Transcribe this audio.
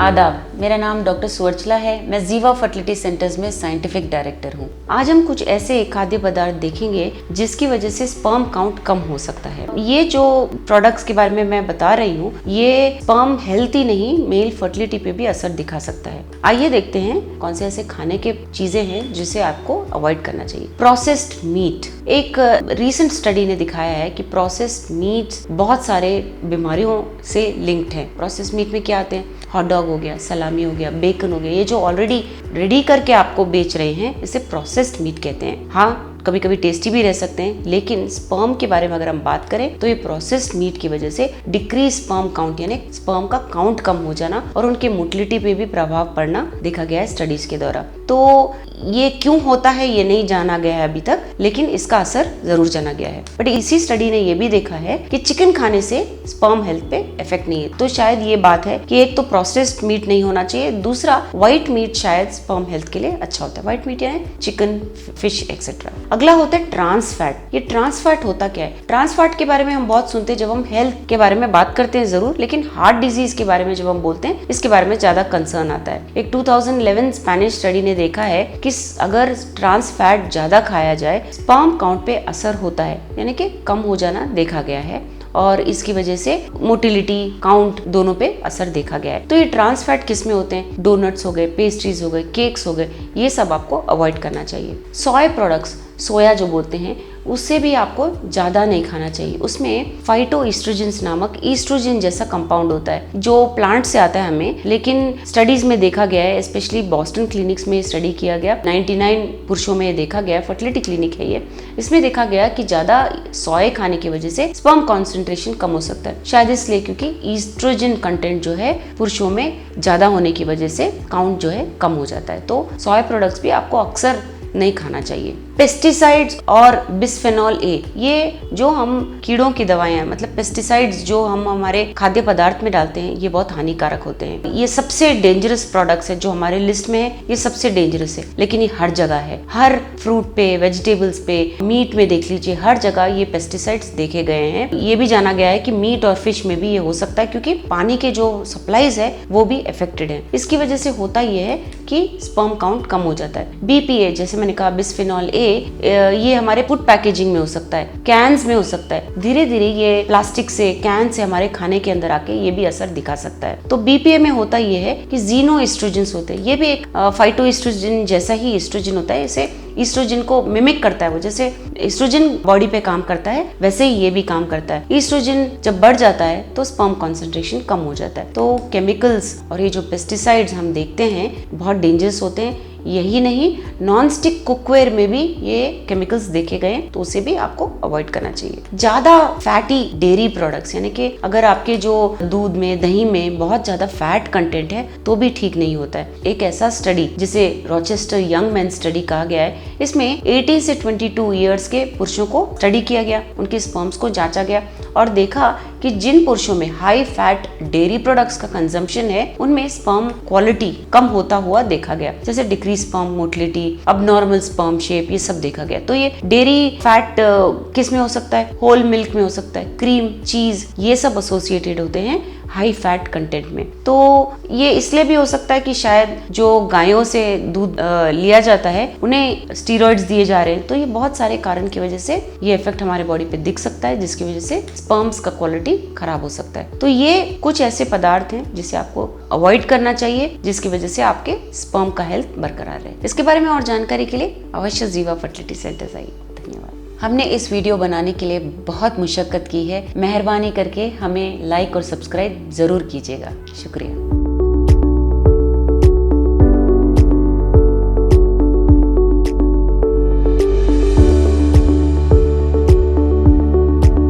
आदाब, मेरा नाम डॉक्टर सुवर्चला है। मैं जीवा फर्टिलिटी सेंटर्स में साइंटिफिक डायरेक्टर हूँ। आज हम कुछ ऐसे खाद्य पदार्थ देखेंगे जिसकी वजह से स्पर्म काउंट कम हो सकता है। ये जो प्रोडक्ट्स के बारे में मैं बता रही हूँ, ये स्पर्म हेल्थ ही नहीं, मेल फर्टिलिटी पे भी असर दिखा सकता है। आइए देखते हैं कौन से ऐसे खाने के चीजें हैं जिसे आपको अवॉइड करना चाहिए। प्रोसेस्ड मीट, एक रीसेंट स्टडी ने दिखाया है कि प्रोसेस्ड मीट बहुत सारे बीमारियों से लिंक्ड है। प्रोसेस्ड मीट में क्या आते हैं? हॉट डॉग हो गया, सलामी हो गया, बेकन हो गया। ये जो ऑलरेडी रेडी करके आपको बेच रहे हैं, इसे प्रोसेस्ड मीट कहते हैं। हाँ, कभी कभी टेस्टी भी रह सकते हैं, लेकिन स्पर्म के बारे में अगर हम बात करें तो ये प्रोसेस्ड मीट की वजह से डिक्रीज स्पर्म काउंट, यानी स्पर्म का काउंट कम हो जाना और उनके मोटिलिटी पे भी प्रभाव पड़ना देखा गया है स्टडीज के द्वारा। तो ये क्यों होता है ये नहीं जाना गया है अभी तक, लेकिन इसका असर जरूर जाना गया है। बट इसी स्टडी ने ये भी देखा है कि चिकन खाने से स्पर्म हेल्थ पे इफेक्ट नहीं है। तो शायद ये बात है कि एक तो प्रोसेस्ड मीट नहीं होना चाहिए, दूसरा व्हाइट मीट शायद स्पर्म हेल्थ के लिए अच्छा होता है। व्हाइट मीट यानी चिकन, फिश एक्सेट्रा। अगला होता है ट्रांस फैट। ये ट्रांस फैट होता क्या है? ट्रांस फैट के बारे में हम बहुत सुनते हैं जब हम हेल्थ के बारे में बात करते हैं जरूर, लेकिन हार्ट डिजीज के बारे में जब हम बोलते हैं, इसके बारे में ज्यादा कंसर्न आता है। एक 2011 स्पेनिश स्टडी ने देखा है कि अगर ट्रांस फैट ज्यादा खाया जाए, स्पर्म काउंट पे असर होता है, यानी कि कम हो जाना देखा गया है और इसकी वजह से मोटिलिटी, काउंट दोनों पे असर देखा गया है। तो ये ट्रांस फैट किस में होते हैं? डोनट्स हो गए, पेस्ट्रीज हो गए, केक्स हो गए, ये सब आपको अवॉइड करना चाहिए। सोया प्रोडक्ट्स, सोया जो बोलते हैं, उससे भी आपको ज़्यादा नहीं खाना चाहिए। उसमें फाइटोएस्ट्रोजेंस नामक ईस्ट्रोजन जैसा कंपाउंड होता है जो प्लांट से आता है हमें, लेकिन स्टडीज में देखा गया है, स्पेशली बॉस्टन क्लिनिक्स में स्टडी किया गया, 99 पुरुषों में देखा गया, फर्टिलिटी क्लिनिक है ये। इसमें देखा गया कि ज़्यादा सोया खाने की वजह से स्पर्म कॉन्सेंट्रेशन कम हो सकता है, शायद इसलिए क्योंकि ईस्ट्रोजन कंटेंट जो है पुरुषों में ज़्यादा होने की वजह से काउंट जो है कम हो जाता है। तो सोया प्रोडक्ट्स भी आपको अक्सर नहीं खाना चाहिए। पेस्टिसाइड्स और बिस्फेनॉल ए, ये जो हम कीड़ों की दवाएं हैं, मतलब पेस्टिसाइड्स जो हम हमारे खाद्य पदार्थ में डालते हैं, ये बहुत हानिकारक होते हैं। ये सबसे डेंजरस प्रोडक्ट्स है जो हमारे लिस्ट में है, ये सबसे डेंजरस है, लेकिन ये हर जगह है। हर फ्रूट पे, वेजिटेबल्स पे, मीट में देख लीजिए, हर जगह ये पेस्टिसाइड्स देखे गए हैं। ये भी जाना गया है कि मीट और फिश में भी ये हो सकता है, क्योंकि पानी के जो सप्लाईज है वो भी अफेक्टेड है। इसकी वजह से होता ये है कि स्पर्म काउंट कम हो जाता है। बीपीए, जैसे मैंने कहा, बिस्फेनॉल ए, ये हमारे फूड पैकेजिंग में हो सकता है, कैन्स में हो सकता है। धीरे धीरे ये प्लास्टिक से, कैन से हमारे खाने के अंदर आके ये भी असर दिखा सकता है। तो बीपीए में होता ये है कि जीनो एस्ट्रोजेंस होते हैं, ये भी एक फाइटोएस्ट्रोजन जैसा ही एस्ट्रोजन होता है। इसे ईस्ट्रोजन को मिमिक करता है, वो जैसे एस्ट्रोजन बॉडी पे काम करता है वैसे ही ये भी काम करता है। ईस्ट्रोजन जब बढ़ जाता है तो स्पर्म कॉन्सेंट्रेशन कम हो जाता है। तो केमिकल्स और ये जो पेस्टिसाइड्स हम देखते हैं बहुत डेंजरस होते हैं। यही नहीं, नॉन स्टिक कुकवेयर में भी ये केमिकल्स देखे गए, तो उसे भी आपको अवॉइड करना चाहिए। ज्यादा फैटी डेयरी प्रोडक्ट्स, यानी कि अगर आपके जो दूध में, दही में बहुत ज्यादा फैट कंटेंट है तो भी ठीक नहीं होता है। एक ऐसा स्टडी जिसे रॉचेस्टर यंग मैन स्टडी कहा गया है, इसमें 18 से 22 ईयर्स के पुरुषों को स्टडी किया गया, उनके स्पर्म्स को जांचा गया और देखा कि जिन पुरुषों में हाई फैट डेयरी प्रोडक्ट्स का कंजम्पशन है, उनमें स्पर्म क्वालिटी कम होता हुआ देखा गया, जैसे decrease sperm motility, abnormal sperm shape, ये सब देखा गया। तो ये डेयरी फैट किस में हो सकता है? होल मिल्क में हो सकता है, क्रीम, चीज, ये सब एसोसिएटेड होते हैं हाई फैट कंटेंट में। तो ये इसलिए भी हो सकता है कि शायद जो गायों से दूध लिया जाता है उन्हें स्टीरॉइड्स दिए जा रहे हैं। तो ये बहुत सारे कारण की वजह से ये इफेक्ट हमारे बॉडी पे दिख सकता है, जिसकी वजह से स्पर्म्स का क्वालिटी खराब हो सकता है। तो ये कुछ ऐसे पदार्थ हैं जिसे आपको अवॉइड करना चाहिए, जिसकी वजह से आपके स्पर्म का हेल्थ बरकरार रहे। इसके बारे में और जानकारी के लिए अवश्य जीवा फर्टिलिटी सेंटर्स आइए। धन्यवाद। हमने इस वीडियो बनाने के लिए बहुत मुशक्कत की है, मेहरबानी करके हमें लाइक और सब्सक्राइब जरूर कीजिएगा। शुक्रिया।